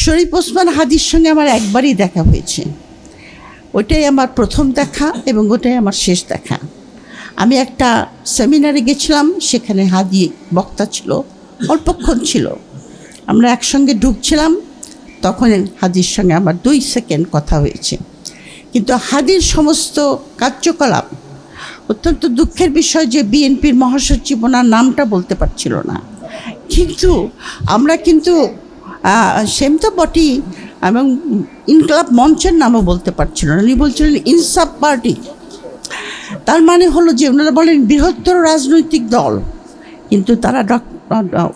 শরীফ ওসমান হাদির সঙ্গে আমার একবারই দেখা হয়েছে। ওইটাই আমার প্রথম দেখা এবং ওটাই আমার শেষ দেখা। আমি একটা সেমিনারে গেছিলাম, সেখানে হাদি বক্তা ছিল, অল্পক্ষণ ছিল। আমরা একসঙ্গে ঢুকছিলাম, তখন হাদির সঙ্গে আমার 2 সেকেন্ড কথা হয়েছে। কিন্তু হাদির সমস্ত কার্যকলাপ, অত্যন্ত দুঃখের বিষয় যে বিএনপির মহাসচিব ওনার নামটা বলতে পারছিল না, কিন্তু আমরা কিন্তু সেম তো বটি, এবং ইনকলাব মঞ্চের নামও বলতে পারছিল না। উনি বলছিলেন ইনসাফ পার্টি। তার মানে হলো যে ওনারা বলেন বৃহত্তর রাজনৈতিক দল, কিন্তু তারা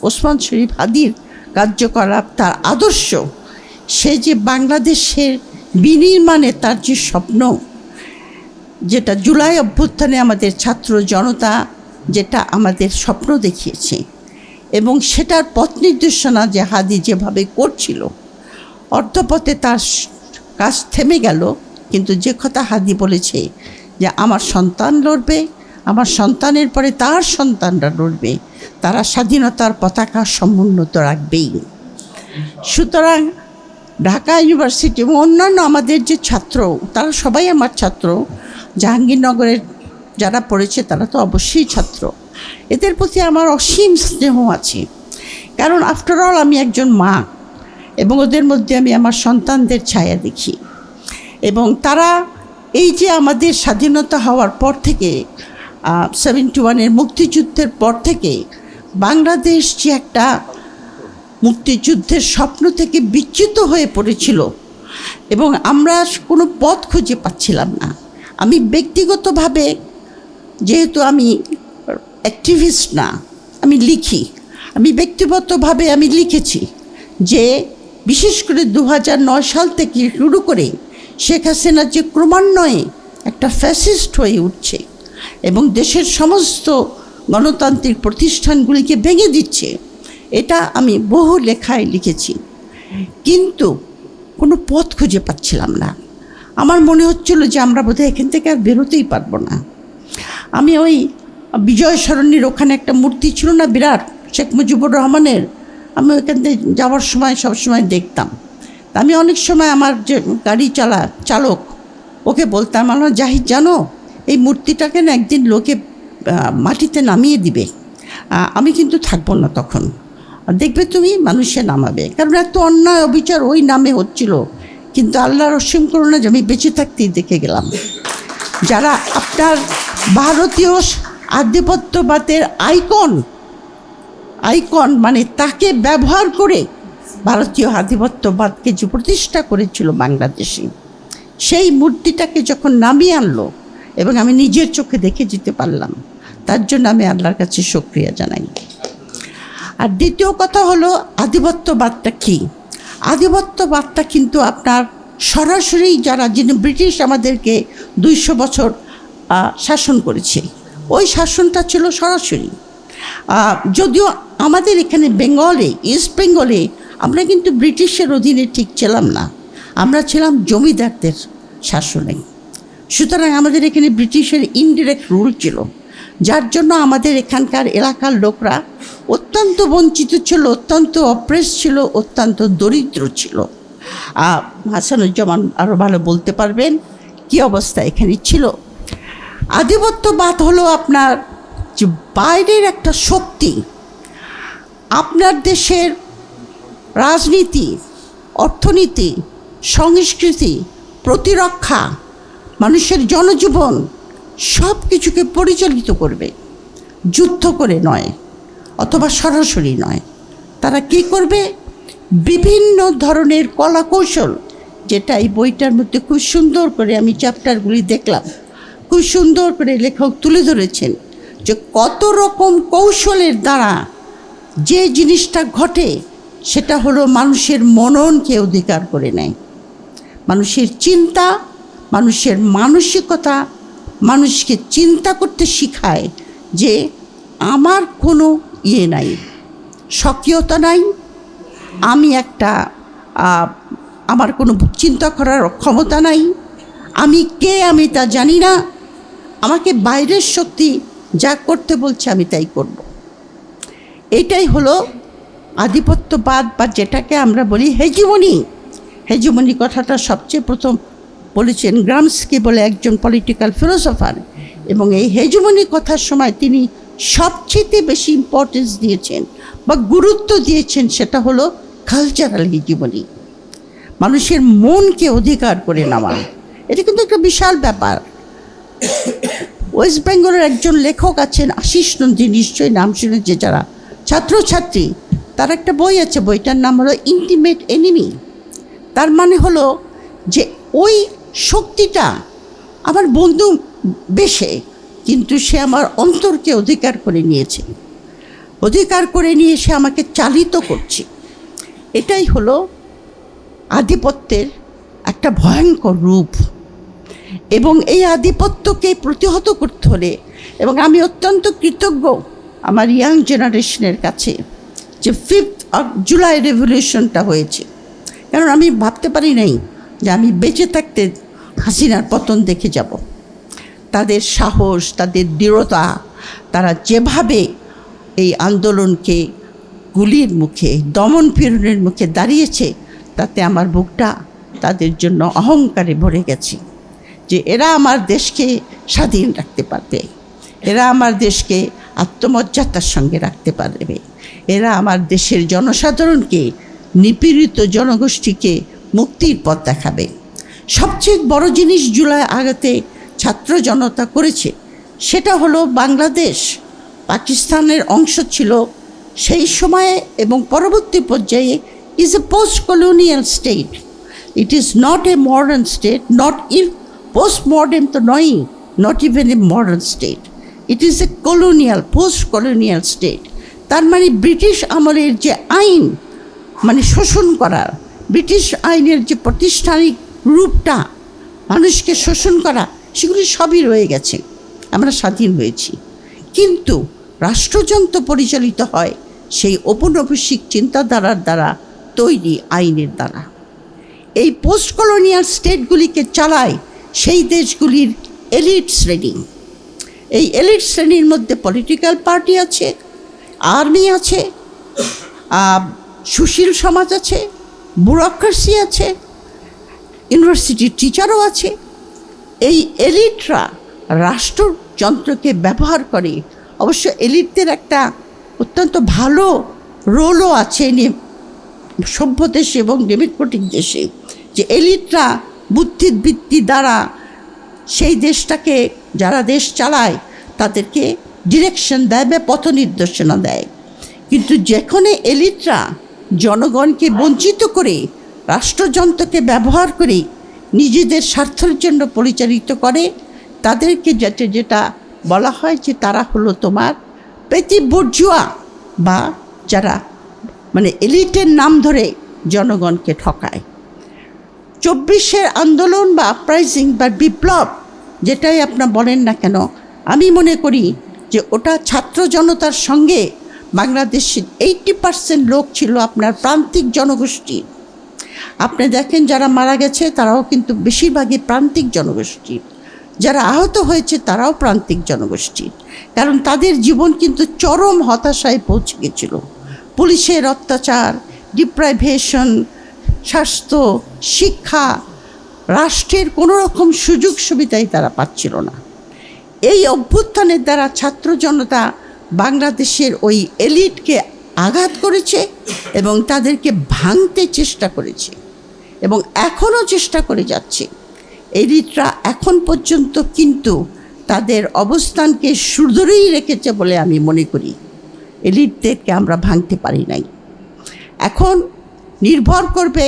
ওসমান শরীফ হাদির কার্যকলাপ, তার আদর্শ, সে যে বাংলাদেশের বিনির্মাণে তার যে স্বপ্ন, যেটা জুলাই অভ্যুত্থানে আমাদের ছাত্র জনতা যেটা আমাদের স্বপ্ন দেখিয়েছে, এবং সেটার পথ নির্দেশনা যে হাদি যেভাবে করছিল, অর্ধপথে তার কাজ থেমে গেল। কিন্তু যে কথা হাদি বলেছে যে আমার সন্তান লড়বে, আমার সন্তানের পরে তার সন্তানরা লড়বে, তারা স্বাধীনতার পতাকা সমুন্নত রাখবেই। সুতরাং ঢাকা ইউনিভার্সিটি এবং অন্যান্য আমাদের যে ছাত্র, তারা সবাই আমার ছাত্র। জাহাঙ্গীরনগরের যারা পড়েছে তারা তো অবশ্যই ছাত্র। এদের প্রতি আমার অসীম স্নেহ আছে, কারণ আফটারঅল আমি একজন মা, এবং ওদের মধ্যে আমি আমার সন্তানদের ছায়া দেখি। এবং তারা এই যে আমাদের স্বাধীনতা হওয়ার পর থেকে 71-এর মুক্তিযুদ্ধের পর থেকে বাংলাদেশ যে একটা মুক্তিযুদ্ধের স্বপ্ন থেকে বিচ্যুত হয়ে পড়েছিল, এবং আমরা কোনো পথ খুঁজে পাচ্ছিলাম না। আমি ব্যক্তিগতভাবে, যেহেতু আমি অ্যাক্টিভিস্ট না, আমি লিখি, আমি ব্যক্তিগতভাবে আমি লিখেছি যে বিশেষ করে 2009 সাল থেকে শুরু করে শেখ হাসিনা যে ক্রমান্বয়ে একটা ফ্যাসিস্ট হয়ে উঠছে এবং দেশের সমস্ত গণতান্ত্রিক প্রতিষ্ঠানগুলিকে ভেঙে দিচ্ছে, এটা আমি বহু লেখায় লিখেছি। কিন্তু কোনো পথ খুঁজে পাচ্ছিলাম না। আমার মনে হচ্ছিল যে আমরা বোধহয় এখান থেকে আর বেরোতেই পারবো না। আমি ওই বিজয় সরণির ওখানে একটা মূর্তি ছিল না বিরাট, শেখ মুজিবুর রহমানের, আমি ওইখান থেকে যাওয়ার সময় সবসময় দেখতাম। আমি অনেক সময় আমার যে গাড়ি চালক, ওকে বলতাম, আমার জাহিদ জানো, এই মূর্তিটাকে না একদিন লোকে মাটিতে নামিয়ে দিবে, আমি কিন্তু থাকবো না তখন, দেখবে তুমি মানুষে নামাবে। কারণ এত অন্যায় অবিচার ওই নামে হচ্ছিল। কিন্তু আল্লাহর অসীম করুণা যে আমি বেঁচে থাকতেই দেখে গেলাম, যারা আপনার ভারতীয় আধিপত্যবাদের আইকন মানে তাকে ব্যবহার করে ভারতীয় আধিপত্যবাদকে যে প্রতিষ্ঠা করেছিল বাংলাদেশে, সেই মূর্তিটাকে যখন নামিয়ে আনলো এবং আমি নিজের চোখে দেখে যেতে পারলাম, তার জন্য আমি আল্লাহর কাছে শুকরিয়া জানাই। আর দ্বিতীয় কথা হলো আধিপত্যবাদটা কী? আধিপত্যবাদটা কিন্তু আপনার সরাসরি যিনি ব্রিটিশ আমাদেরকে 200 বছর শাসন করেছে, ওই শাসনটা ছিল সরাসরি। যদিও আমাদের এখানে বেঙ্গলে, ইস্ট বেঙ্গলে আমরা কিন্তু ব্রিটিশের অধীনে ঠিক ছিলাম না, আমরা ছিলাম জমিদারদের শাসনে। সুতরাং আমাদের এখানে ব্রিটিশের ইনডিরেক্ট রুল ছিল, যার জন্য আমাদের এখানকার এলাকার লোকরা অত্যন্ত বঞ্চিত ছিল, অত্যন্ত অপ্রেস ছিল, অত্যন্ত দরিদ্র ছিল। হাসানুজ্জামান আরও ভালো বলতে পারবেন কী অবস্থা এখানে ছিল। আধিপত্যবাদ হলো আপনার যে বাইরের একটা শক্তি আপনার দেশের রাজনীতি, অর্থনীতি, সংস্কৃতি, প্রতিরক্ষা, মানুষের জনজীবন সব কিছুকে পরিচালিত করবে, যুদ্ধ করে নয় অথবা সরাসরি নয়। তারা কি করবে? বিভিন্ন ধরনের কলা কৌশল, যেটা এই বইটার মধ্যে খুব সুন্দর করে আমি চ্যাপ্টারগুলি দেখলাম, খুব সুন্দর করে লেখক তুলে ধরেছেন যে কত রকম কৌশলের দ্বারা যে জিনিসটা ঘটে সেটা হলো মানুষের মননকে অধিকার করে নেয়, মানুষের চিন্তা, মানুষের মানসিকতা, মানুষকে চিন্তা করতে শেখায় যে আমার কোনো নাই, স্বকীয়তা নাই, আমি আমার কোনো চিন্তা করার ক্ষমতা নাই, আমি কে আমি তা জানি না, আমাকে বাইরের শক্তি যা করতে বলছে আমি তাই করব। এটাই হলো আধিপত্যবাদ বা যেটাকে আমরা বলি হেজিমনি কথাটা সবচেয়ে প্রথম বলেছেন গ্রামস্কি বলে একজন পলিটিক্যাল ফিলোসফার, এবং এই হেজিমনি কথার সময় তিনি সবচেয়ে বেশি ইম্পর্টেন্স দিয়েছেন বা গুরুত্ব দিয়েছেন সেটা হলো কালচারাল হেজিমনি, মানুষের মনকে অধিকার করে নেওয়া। এটা কিন্তু একটা বিশাল ব্যাপার। ওয়েস্ট বেঙ্গলের একজন লেখক আছেন আশিস নন্দী, নিশ্চয়ই নাম শুনেছে যারা ছাত্রছাত্রী, তার একটা বই আছে, বইটার নাম হলো ইন্টিমেট এনিমি। তার মানে হলো যে ওই শক্তিটা আমার বন্ধু বেশে, কিন্তু সে আমার অন্তরকে অধিকার করে নিয়েছে, অধিকার করে নিয়ে সে আমাকে চালিত করছে। এটাই হলো আধিপত্যের একটা ভয়ঙ্কর রূপ, এবং এই আধিপত্যকে প্রতিহত করতে হলে, এবং আমি অত্যন্ত কৃতজ্ঞ আমার ইয়াং জেনারেশনের কাছে যে 5th জুলাই রেভলিউশনটা হয়েছে, কারণ আমি ভাবতে পারি নাই যে আমি বেঁচে থাকতে হাসিনার পতন দেখে যাব। তাদের সাহস, তাদের দৃঢ়তা, তারা যেভাবে এই আন্দোলনকে গুলির মুখে, দমন পীড়নের মুখে দাঁড়িয়েছে, তাতে আমার বুকটা তাদের জন্য অহংকারে ভরে গেছে যে এরা আমার দেশকে স্বাধীন রাখতে পারবে, এরা আমার দেশকে আত্মমর্যাদার সঙ্গে রাখতে পারবে, এরা আমার দেশের জনসাধারণকে, নিপীড়িত জনগোষ্ঠীকে মুক্তির পথ দেখাবে। সবচেয়ে বড় জিনিস জুলাই আগতে ছাত্র জনতা করেছে সেটা হলো বাংলাদেশ পাকিস্তানের অংশ ছিল সেই সময়ে এবং পরবর্তী পর্যায়ে is a post-colonial state. It is not a modern state, not if post-modern to নয়, not even a modern state. It is a colonial, post-colonial state. তার মানে ব্রিটিশ আমলের যে আইন, মানে শোষণ করার, ব্রিটিশ আইনের যে প্রাতিষ্ঠানিক রূপটা, মানুষকে শোষণ করা, সেগুলি সবই রয়ে গেছে। আমরা স্বাধীন হয়েছি, কিন্তু রাষ্ট্রযন্ত্র পরিচালিত হয় সেই ঔপনিবেশিক চিন্তাধারার দ্বারা তৈরি আইনের দ্বারা। এই পোস্ট কলোনিয়াল স্টেটগুলিকে চালায় সেই দেশগুলির এলিট শ্রেণী। এই এলিট শ্রেণীর মধ্যে পলিটিক্যাল পার্টি আছে, আর্মি আছে, সুশীল সমাজ আছে, ব্যুরোক্রেসি আছে, ইউনিভার্সিটির টিচারও আছে। এই এলিটরা রাষ্ট্রযন্ত্রকে ব্যবহার করে। অবশ্য এলিটদের একটা অত্যন্ত ভালো রোলও আছে সভ্য দেশে এবং ডেমোক্রেটিক দেশে, যে এলিটরা বুদ্ধিবৃত্তি দ্বারা সেই দেশটাকে, যারা দেশ চালায় তাদেরকে ডিরেকশন দেয় বা পথ নির্দেশনা দেয়। কিন্তু যেখানে এলিটরা জনগণকে বঞ্চিত করে রাষ্ট্রযন্ত্রকে ব্যবহার করে নিজেদের স্বার্থের জন্য পরিচালিত করে, তাদেরকে যেটা বলা হয় যে তারা হলো তোমার পেটি বুর্জুয়া, বা যারা মানে এলিটের নাম ধরে জনগণকে ঠকায়। 24-এর আন্দোলন বা আপরাইজিং বা বিপ্লব যেটাই আপনার বলেন না কেন, আমি মনে করি যে ওটা ছাত্র জনতার সঙ্গে বাংলাদেশের 80% লোক ছিল আপনার প্রান্তিক জনগোষ্ঠী। আপনি দেখেন যারা মারা গেছে তারাও কিন্তু বেশিরভাগই প্রান্তিক জনগোষ্ঠী, যারা আহত হয়েছে তারাও প্রান্তিক জনগোষ্ঠী। কারণ তাদের জীবন কিন্তু চরম হতাশায় পৌঁছে গেছিল। পুলিশের অত্যাচার, ডিপ্রাইভেশন, স্বাস্থ্য, শিক্ষা, রাষ্ট্রের কোনো রকম সুযোগ সুবিধাই তারা পাচ্ছিল না। এই অভ্যুত্থানের দ্বারা ছাত্র জনতা বাংলাদেশের ওই এলিটকে আঘাত করেছে এবং তাদেরকে ভাঙতে চেষ্টা করেছে এবং এখনও চেষ্টা করে যাচ্ছে। এলিটরা এখন পর্যন্ত কিন্তু তাদের অবস্থানকে সুদৃঢ়ই রেখেছে বলে আমি মনে করি। এলিটদেরকে আমরা ভাঙতে পারি নাই। এখন নির্ভর করবে,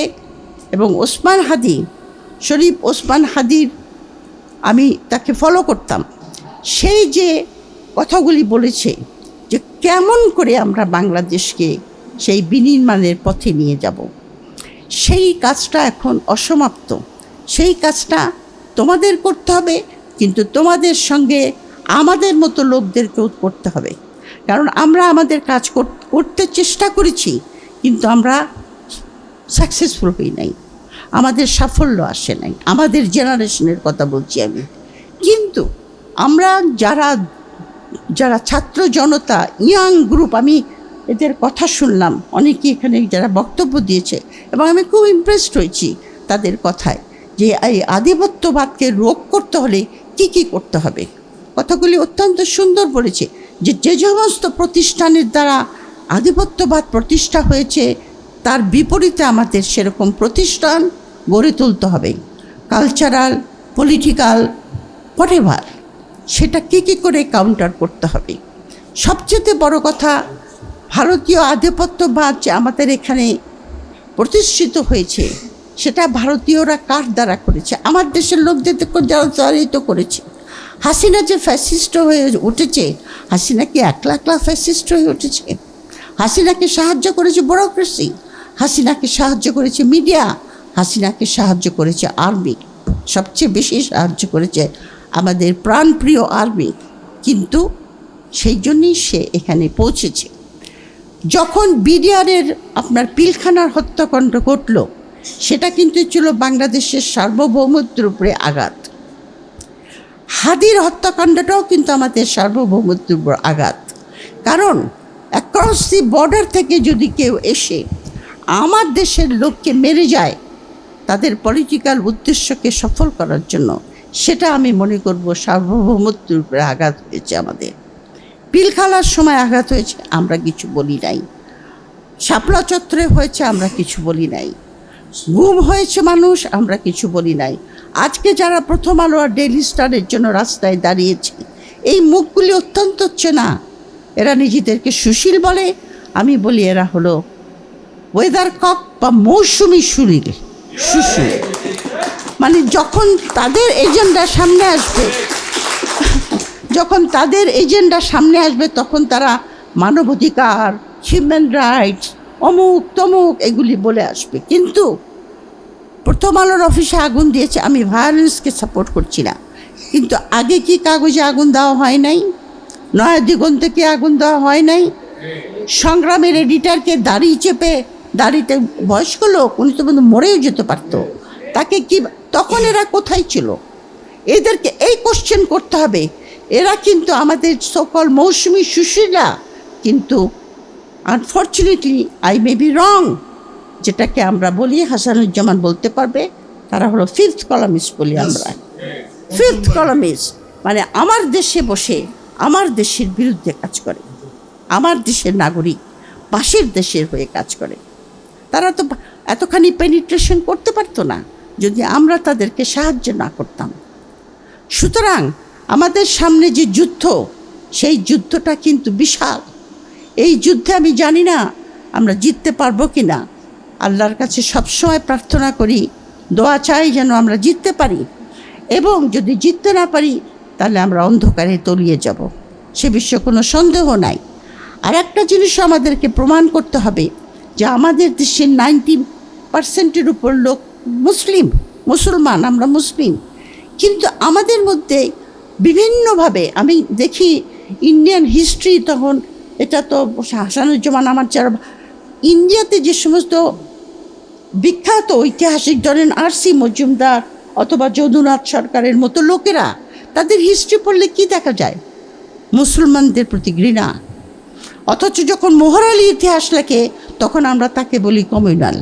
এবং ওসমান হাদি, শরীফ ওসমান হাদির আমি তাকে ফলো করতাম, সেই যে কথাগুলি বলেছে যে কেমন করে আমরা বাংলাদেশকে সেই বিনির্মাণের পথে নিয়ে যাব, সেই কাজটা এখন অসমাপ্ত। সেই কাজটা তোমাদের করতে হবে, কিন্তু তোমাদের সঙ্গে আমাদের মতো লোকদেরকেও করতে হবে। কারণ আমরা আমাদের কাজ করতে চেষ্টা করেছি, কিন্তু আমরা সাকসেসফুল হই নাই, আমাদের সাফল্য আসে নাই। আমাদের জেনারেশনের কথা বলছি আমি। কিন্তু আমরা যারা ছাত্র জনতা, ইয়াং গ্রুপ, আমি এদের কথা শুনলাম, অনেকেই এখানে যারা বক্তব্য দিয়েছে, এবং আমি খুব ইমপ্রেসড হয়েছি তাদের কথায়, যে এই আধিপত্যবাদকে রোধ করতে হলে কি কি করতে হবে। কথাগুলি অত্যন্ত সুন্দর বলেছে, যে যে সমস্ত প্রতিষ্ঠানের দ্বারা আধিপত্যবাদ প্রতিষ্ঠা হয়েছে তার বিপরীতে আমাদের সেরকম প্রতিষ্ঠান গড়ে তুলতে হবে, কালচারাল, পলিটিক্যাল, হোয়াটএভার, সেটা কী কী করে কাউন্টার করতে হবে। সবচেয়ে বড় কথা, ভারতীয় আধিপত্যবাদ যে আমাদের এখানে প্রতিষ্ঠিত হয়েছে, সেটা ভারতীয়রা কার দ্বারা করেছে? আমার দেশের লোকদের দ্বারাই তো করেছে। হাসিনা যে ফ্যাসিস্ট হয়ে উঠেছে, হাসিনা কি একলা একলা ফ্যাসিস্ট হয়ে উঠেছে? হাসিনাকে সাহায্য করেছে ব্যুরোক্রেসি, হাসিনাকে সাহায্য করেছে মিডিয়া, হাসিনাকে সাহায্য করেছে আর্মি, সবচেয়ে বেশি সাহায্য করেছে আমাদের প্রাণপ্রিয় আর্মি। কিন্তু সেই জন্যই সে এখানে পৌঁছেছে। যখন বিডিআরের আপনার পিলখানার হত্যাকাণ্ড ঘটল, সেটা কিন্তু ছিল বাংলাদেশের সার্বভৌমত্বের উপরে আঘাত। হাদির হত্যাকাণ্ডটাও কিন্তু আমাদের সার্বভৌমত্বের উপর আঘাত। কারণ অ্যাক্রস দি বর্ডার থেকে যদি কেউ এসে আমার দেশের লোককে মেরে যায় তাদের পলিটিক্যাল উদ্দেশ্যকে সফল করার জন্য, সেটা আমি মনে করব সার্বভৌমত্বের উপরে আঘাত হয়েছে। আমাদের পিলখানার সময় আঘাত হয়েছে, আমরা কিছু বলি নাই। শাপলা চত্বরে হয়েছে, আমরা কিছু বলি নাই। গুম হয়েছে মানুষ, আমরা কিছু বলি নাই। আজকে যারা প্রথম আলো আর ডেইলি স্টারের জন্য রাস্তায় দাঁড়িয়েছে, এই মুখগুলি অত্যন্ত চেনা। এরা নিজেদেরকে সুশীল বলে, আমি বলি এরা হলো ওয়েদার কক বা মৌসুমি সুশীল। মানে যখন তাদের এজেন্ডা সামনে আসবে, তখন তারা মানবাধিকার, হিউম্যান রাইটস, অমুক তমুক এগুলি বলে আসবে। কিন্তু প্রথম আলোর অফিসে আগুন দিয়েছে, আমি ভায়োলেন্সকে সাপোর্ট করছি না, কিন্তু আগে কি কাগজে আগুন দেওয়া হয় নাই? নয়া দিগন্তকে আগুন দেওয়া হয় নাই? সংগ্রামের এডিটারকে দাড়ি চেপে, দাড়িতে বয়স্ক লোক, উনি তো বন্ধু মরেও যেতে পারতো, তাকে কি, তখন এরা কোথায় ছিল? এদেরকে এই কোশ্চেন করতে হবে। এরা কিন্তু আমাদের সকল মৌসুমি সুশীলা, কিন্তু unfortunately I may be wrong, যেটাকে আমরা বলি, হাসানুজ্জামান বলতে পারবে, তারা হলো ফিফথ কলামিস্ট বলি আমরা। ফিফথ কলামিস্ট মানে আমার দেশে বসে আমার দেশের বিরুদ্ধে কাজ করে, আমার দেশের নাগরিক পাশের দেশের হয়ে কাজ করে। তারা তো এতখানি পেনিট্রেশন করতে পারতো না যদি আমরা তাদেরকে সাহায্য না করতাম। সুতরাং আমাদের সামনে যে যুদ্ধ, সেই যুদ্ধটা কিন্তু বিশাল। এই যুদ্ধে আমি জানি না আমরা জিততে পারবো কি না। আল্লাহর কাছে সবসময় প্রার্থনা করি, দোয়া চাই যেন আমরা জিততে পারি, এবং যদি জিততে না পারি তাহলে আমরা অন্ধকারে তলিয়ে যাব, সে বিষয়ে কোনো সন্দেহ নাই। আর একটা জিনিস আমাদেরকে প্রমাণ করতে হবে যে আমাদের দেশের 90% উপর লোক মুসলমান, আমরা মুসলিম, কিন্তু আমাদের মধ্যে বিভিন্নভাবে আমি দেখি ইন্ডিয়ান হিস্ট্রি, তখন এটা তো হাসানুজ্জামান আমার যারা ইন্ডিয়াতে যে সমস্ত বিখ্যাত ঐতিহাসিক, ধরেন আর.সি. মজুমদার অথবা যদুনাথ সরকারের মতো লোকেরা, তাদের হিস্ট্রি পড়লে কি দেখা যায়? মুসলমানদের প্রতি ঘৃণা। অথচ যখন মোহর আলী ইতিহাস লেখে তখন আমরা তাকে বলি কমিউনাল,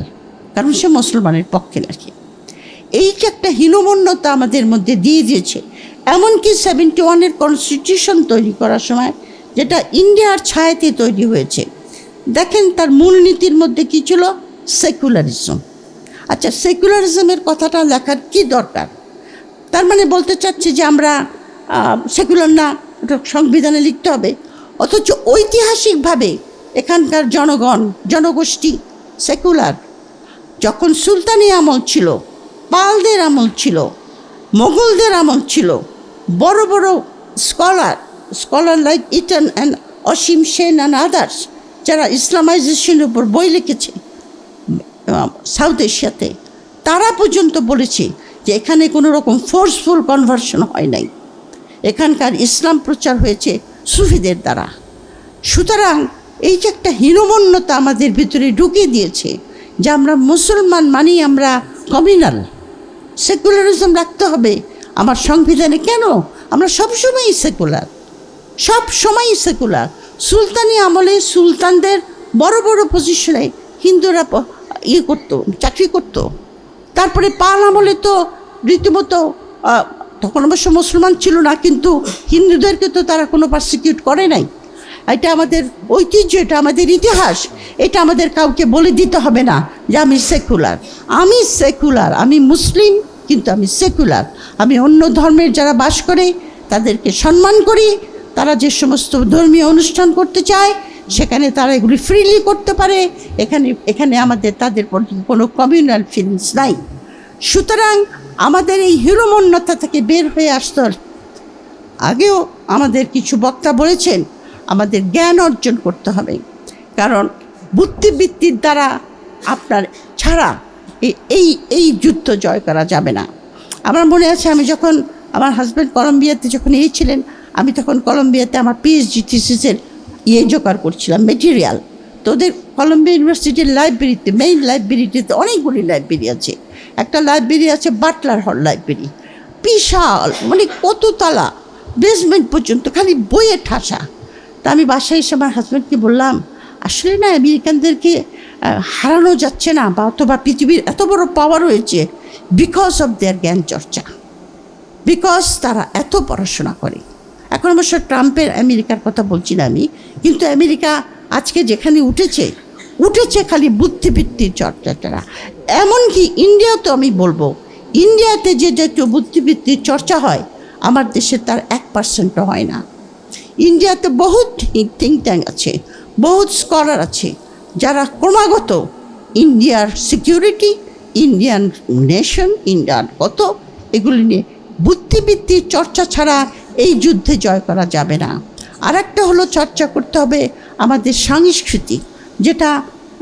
কারণ সে মুসলমানের পক্ষে লেখে। এই যে একটা হীনমন্যতা আমাদের মধ্যে দিয়ে দিয়েছে। এমনকি 71-এর কনস্টিটিউশন তৈরি করার সময়, যেটা ইন্ডিয়ার ছায়াতে তৈরি হয়েছে, দেখেন তার মূলনীতির মধ্যে কী ছিল? সেকুলারিজম। আচ্ছা, সেকুলারিজমের কথাটা লেখার কি দরকার? তার মানে বলতে চাচ্ছে যে আমরা সেকুলার না, ওটা সংবিধানে লিখতে হবে। অথচ ঐতিহাসিকভাবে এখানকার জনগোষ্ঠী সেকুলার। যখন সুলতানি আমল ছিল, পালদের আমল ছিল, মোগলদের আমল ছিল, বড় বড় scholar like Eaton and Asim Sen and others, যারা ইসলামাইজেশনের উপর বই লিখেছে সাউথ এশিয়াতে, তারা পর্যন্ত বলেছে যে এখানে কোনো রকম ফোর্সফুল কনভার্সন হয় নাই, এখানকার ইসলাম প্রচার হয়েছে সুফিদের দ্বারা। সুতরাং এই যে একটা হীনমন্যতা আমাদের ভিতরে ঢুকিয়ে দিয়েছে যে আমরা মুসলমান মানি আমরা কমিউনাল, সেকুলারিজম রাখতে হবে আমার সংবিধানে। কেন? আমরা সবসময়ই সেকুলার। সুলতানি আমলে সুলতানদের বড় বড় পজিশনে হিন্দুরা করতো, চাকরি করতো। তারপরে পাল আমলে তো রীতিমতো, তখন অবশ্য মুসলমান ছিল না, কিন্তু হিন্দুদেরকে তো তারা কোনো পারসিকিউট করে নাই। এটা আমাদের ঐতিহ্য, এটা আমাদের ইতিহাস, এটা আমাদের কাউকে বলে দিতে হবে না যে আমি সেকুলার। আমি সেকুলার, আমি মুসলিম, কিন্তু আমি সেকুলার। আমি অন্য ধর্মের যারা বাস করে তাদেরকে সম্মান করি। তারা যে সমস্ত ধর্মীয় অনুষ্ঠান করতে চায় সেখানে তারা এগুলি ফ্রিলি করতে পারে। এখানে আমাদের তাদের প্রতি কোনো কমিউনাল ফিলিংস নাই। সুতরাং আমাদের এই হীনমন্যতা থেকে বের হয়ে আসতে, আগেও আমাদের কিছু বক্তা বলেছেন, আমাদের জ্ঞান অর্জন করতে হবে। কারণ বুদ্ধিবৃত্তির দ্বারা আপনার ছাড়া এই যুদ্ধ জয় করা যাবে না। আমার মনে আছে, আমি যখন আমার হাজব্যান্ড কলম্বিয়াতে যখন ছিলেন, আমি তখন কলম্বিয়াতে আমার পিএইচডি থিসিসের জোগাড় করছিলাম, মেটেরিয়াল। তো ওদের কলম্বিয়া ইউনিভার্সিটির লাইব্রেরিতে, মেইন লাইব্রেরিটিতে অনেকগুলি লাইব্রেরি আছে। একটা লাইব্রেরি আছে বাটলার হল লাইব্রেরি, বিশাল, মানে কত তলা, বেসমেন্ট পর্যন্ত খালি বইয়ে ঠাসা। তা আমি বাসায় এসে আমার হাজব্যান্ডকে বললাম, আসলে না আমেরিকানদেরকে হারানো যাচ্ছে না, বা অথবা পৃথিবীর এত বড় পাওয়ার হয়েছে বিকজ অফ দেয়ার জ্ঞান চর্চা, বিকজ তারা এত পড়াশোনা করে। এখন অবশ্য ট্রাম্পের আমেরিকার কথা বলছি না আমি, কিন্তু আমেরিকা আজকে যেখানে উঠেছে খালি বুদ্ধিবৃত্তির চর্চাটা। এমনকি ইন্ডিয়াতেও আমি বলবো, ইন্ডিয়াতে যে জাতীয় বুদ্ধিবৃত্তির চর্চা হয় আমার দেশে তার 1% হয় না। ইন্ডিয়াতে বহুত থিঙ্ক ট্যাঙ্ক আছে, বহুত স্কলার আছে, যারা ক্রমাগত ইন্ডিয়ার সিকিউরিটি, ইন্ডিয়ান নেশন, ইন্ডিয়ার এগুলি নিয়ে বুদ্ধিবৃত্তির চর্চা ছাড়া এই যুদ্ধে জয় করা যাবে না। আর একটা হলো চর্চা করতে হবে আমাদের সংস্কৃতি, যেটা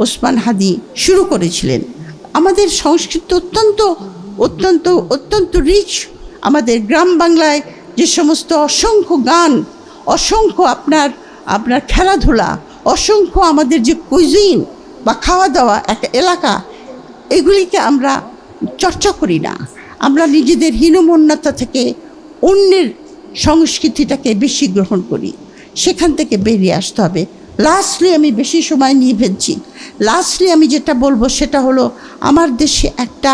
ওসমান হাদি শুরু করেছিলেন। আমাদের সংস্কৃতি অত্যন্ত রিচ। আমাদের গ্রাম বাংলায় যে সমস্ত অসংখ্য গান, অসংখ্য আপনার খেলাধুলা, অসংখ্য আমাদের যে কুইজিন বা খাওয়া দাওয়া একটা এলাকা, এগুলিকে আমরা চর্চা করি না। আমরা নিজেদের হীনমন্যতা থেকে অন্যের সংস্কৃতিটাকে বেশি গ্রহণ করি, সেখান থেকে বেরিয়ে আসতে হবে। লাস্টলি, আমি বেশি সময় নিয়ে ফেলছি, লাস্টলি আমি যেটা বলবো সেটা হলো, আমার দেশে একটা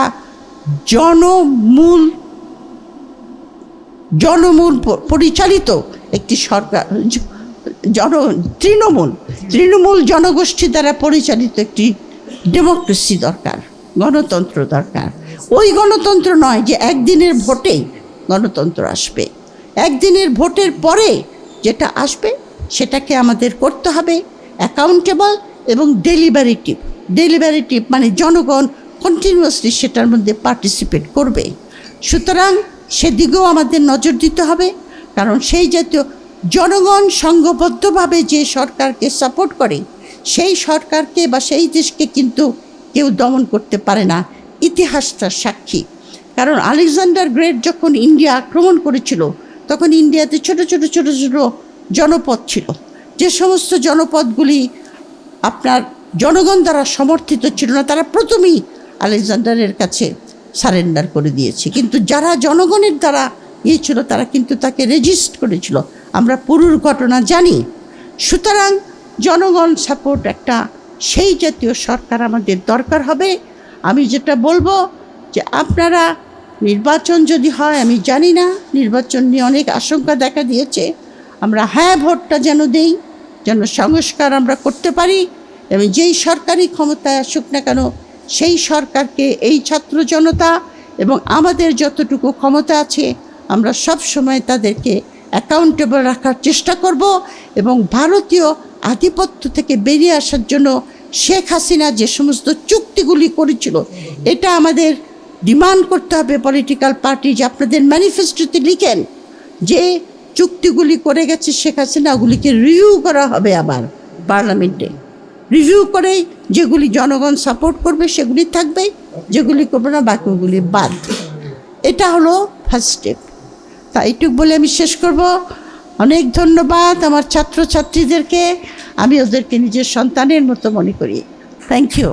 জনমূল পরিচালিত একটি সরকার, তৃণমূল জনগোষ্ঠী দ্বারা পরিচালিত একটি ডেমোক্রেসি দরকার, গণতন্ত্র দরকার। ওই গণতন্ত্র নয় যে একদিনের ভোটেই গণতন্ত্র আসবে। একদিনের ভোটের পরে যেটা আসবে সেটাকে আমাদের করতে হবে অ্যাকাউন্টেবল এবং ডেলিবারেটিভ, মানে জনগণ কন্টিনিউয়াসলি সেটার মধ্যে পার্টিসিপেট করবে। সুতরাং সেদিকেও আমাদের নজর দিতে হবে, কারণ সেই জাতীয় জনগণ সংঘবদ্ধভাবে যে সরকারকে সাপোর্ট করে, সেই সরকারকে বা সেই দেশকে কিন্তু কেউ দমন করতে পারে না। ইতিহাসটা সাক্ষী। কারণ আলেকজান্ডার গ্রেট যখন ইন্ডিয়া আক্রমণ করেছিল, তখন ইন্ডিয়াতে ছোট ছোট জনপদ ছিল, যে সমস্ত জনপদগুলি আপনার জনগণ দ্বারা সমর্থিত ছিল না, তারা প্রথমেই আলেকজান্ডারের কাছে সারেন্ডার করে দিয়েছে। কিন্তু যারা জনগণের দ্বারা ছিল তারা কিন্তু তাকে রেজিস্ট করেছিল। আমরা পুরুর ঘটনা জানি। সুতরাং জনগণ সাপোর্ট একটা সেই জাতীয় সরকার আমাদের দরকার হবে। আমি যেটা বলবো যে আপনারা, নির্বাচন যদি হয়, আমি জানি না, নির্বাচন নিয়ে অনেক আশঙ্কা দেখা দিয়েছে, আমরা হ্যাঁ ভোটটা যেন দেই, যেন সংস্কার আমরা করতে পারি, এবং যেই সরকারি ক্ষমতায় আসুক না কেন সেই সরকারকে এই ছাত্র জনতা এবং আমাদের যতটুকু ক্ষমতা আছে আমরা সব সময় তাদেরকে অ্যাকাউন্টেবল রাখার চেষ্টা করব। এবং ভারতীয় আধিপত্য থেকে বেরিয়ে আসার জন্য শেখ হাসিনা যে সমস্ত চুক্তিগুলি করেছিল, এটা আমাদের ডিমান্ড করতে হবে পলিটিক্যাল পার্টি, যে আপনাদের ম্যানিফেস্টোতে লিখেন যে চুক্তিগুলি করে গেছে শেখ হাসিনা, ওগুলিকে রিভিউ করা হবে, আবার পার্লামেন্টে রিভিউ করে যেগুলি জনগণ সাপোর্ট করবে সেগুলি থাকবে, যেগুলি করবে না বাকিগুলি বাদ। এটা হলো ফার্স্ট স্টেপ। তা এইটুক বলে আমি শেষ করব। অনেক ধন্যবাদ আমার ছাত্রছাত্রীদেরকে, আমি ওদেরকে নিজের সন্তানের মতো মনে করি। Thank you.